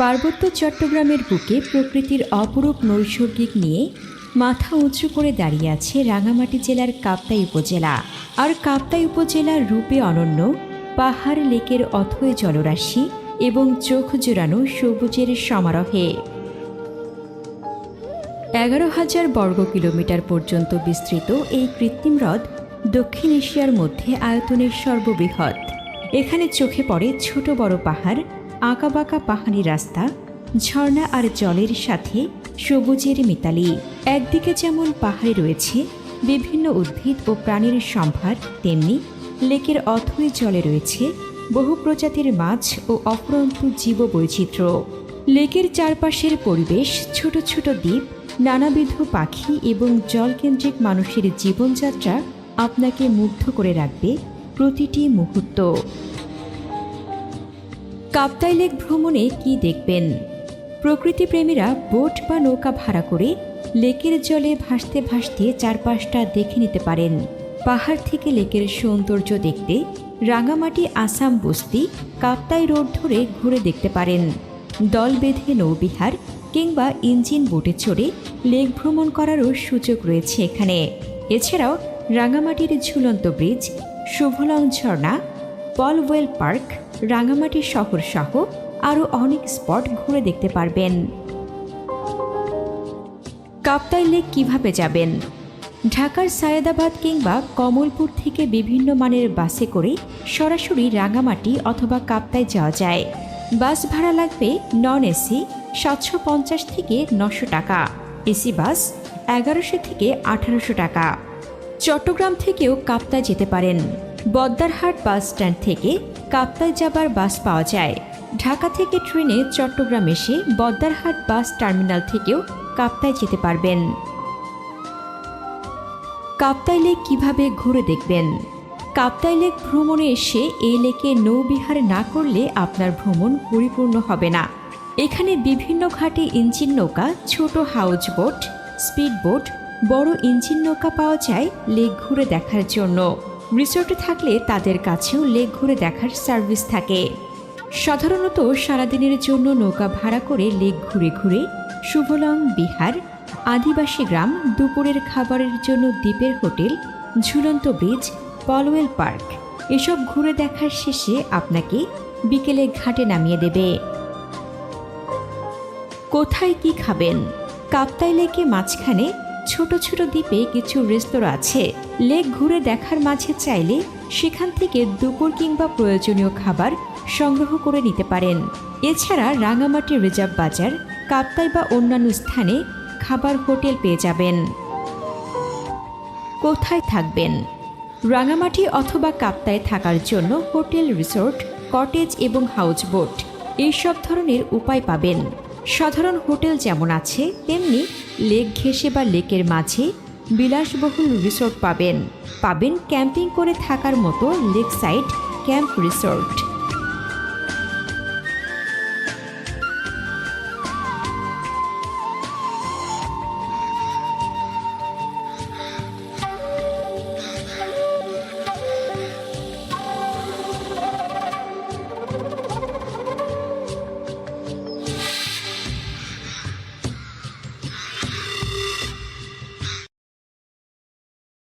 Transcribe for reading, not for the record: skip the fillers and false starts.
পার্বত্য চট্টগ্রামের বুকে প্রকৃতির অপরূপ নৈসর্গিক নিয়ে মাথা উঁচু করে দাঁড়িয়ে আছে রাঙামাটি জেলার কাপ্তাই উপজেলা। আর কাপ্তাই উপজেলার রূপে অনন্য পাহাড়, লেকের অথৈ জলরাশি এবং চোখ জোড়ানো সবুজের সমারোহে 11,000 বর্গ কিলোমিটার পর্যন্ত বিস্তৃত এই কৃত্রিম হ্রদ দক্ষিণ এশিয়ার মধ্যে আয়তনের সর্ববৃহৎ। এখানে চোখে পড়ে ছোট বড় পাহাড়, আঁকাবাঁকা পাহাড়ি রাস্তা, ঝর্ণা আর জলের সাথে সবুজের মিতালি। একদিকে যেমন পাহাড়ে রয়েছে বিভিন্ন উদ্ভিদ ও প্রাণীর সম্ভার, তেমনি লেকের অথৈ জলে রয়েছে বহু প্রজাতির মাছ ও অফুরন্ত জীববৈচিত্র্য। লেকের চারপাশের পরিবেশ, ছোট ছোট দ্বীপ, নানাবিধ পাখি এবং জলকেন্দ্রিক মানুষের জীবনযাত্রা আপনাকে মুগ্ধ করে রাখবে প্রতিটি মুহূর্ত। কাপ্তাই লেক ভ্রমণে কি দেখবেন? প্রকৃতিপ্রেমীরা বোট বা নৌকা ভাড়া করে লেকের জলে ভাসতে ভাসতে চারপাশটা দেখে নিতে পারেন। পাহাড় থেকে লেকের সৌন্দর্য দেখতে রাঙামাটি আসাম বস্তি কাপ্তাই রোড ধরে ঘুরে দেখতে পারেন। দল বেঁধে নৌবিহার কিংবা ইঞ্জিন বোটে চড়ে লেক ভ্রমণ করারও সুযোগ রয়েছে এখানে। এছাড়াও রাঙামাটির ঝুলন্ত ব্রিজ, শুভলং ঝর্ণা, পলওয়েল পার্ক, রাঙামাটি শহর সহ আরও অনেক স্পট ঘুরে দেখতে পারবেন। কাপ্তাই লেক কিভাবে যাবেন? ঢাকার সায়েদাবাদ কিংবা কমলপুর থেকে বিভিন্ন মানের বাসে করে সরাসরি রাঙামাটি অথবা কাপ্তাই যাওয়া যায়। বাস ভাড়া লাগবে নন এসি 750 থেকে 900 টাকা, এসি বাস 1100 থেকে 1800 টাকা। চট্টগ্রাম থেকেও কাপ্তাই যেতে পারেন। বদ্দারহাট বাস স্ট্যান্ড থেকে কাপ্তাই যাবার বাস পাওয়া যায়। ঢাকা থেকে ট্রেনে চট্টগ্রাম এসে বদ্দারহাট বাস টার্মিনাল থেকেও কাপ্তাই যেতে পারবেন। কাপ্তাই লেক কীভাবে ঘুরে দেখবেন? কাপ্তাই লেক ভ্রমণে এসে এই লেকে নৌবিহার না করলে আপনার ভ্রমণ পরিপূর্ণ হবে না। এখানে বিভিন্ন ঘাটে ইঞ্জিন নৌকা, ছোট হাউস বোট, স্পিড বোট, বড় ইঞ্জিন নৌকা পাওয়া যায় লেক ঘুরে দেখার জন্য। রিসোর্টে থাকলে তাদের কাছেও লেক ঘুরে দেখার সার্ভিস থাকে। সাধারণত সারাদিনের জন্য নৌকা ভাড়া করে লেক ঘুরে ঘুরে শুভলং বিহার, আদিবাসী গ্রাম, দুপুরের খাবারের জন্য দ্বীপের হোটেল, ঝুলন্ত ব্রিজ, পলওয়েল পার্ক এসব ঘুরে দেখার শেষে আপনাকে বিকেলে ঘাটে নামিয়ে দেবে। কোথায় কি খাবেন? কাপ্তাই লেকে মাঝখানে ছোট ছোট দ্বীপে কিছু রেস্তোরাঁ আছে। লেক ঘুরে দেখার মাঝে চাইলে সেখান থেকে দুপুর কিংবা প্রয়োজনীয় খাবার সংগ্রহ করে নিতে পারেন। এছাড়া রাঙামাটি রিজার্ভ বাজার, কাপ্তাই বা অন্যান্য স্থানে খাবার হোটেল পেয়ে যাবেন। কোথায় থাকবেন? রাঙামাটি অথবা কাপ্তাই থাকার জন্য হোটেল, রিসোর্ট, কটেজ এবং হাউস বোট এইসব ধরনের উপায় পাবেন। সাধারণ হোটেল যেমন আছে তেমনি লেক ঘেঁষে বা লেকের মাঝে বিলাসবহুল রিসোর্ট পাবেন। ক্যাম্পিং করে থাকার মতো লেক সাইড ক্যাম্প রিসোর্ট।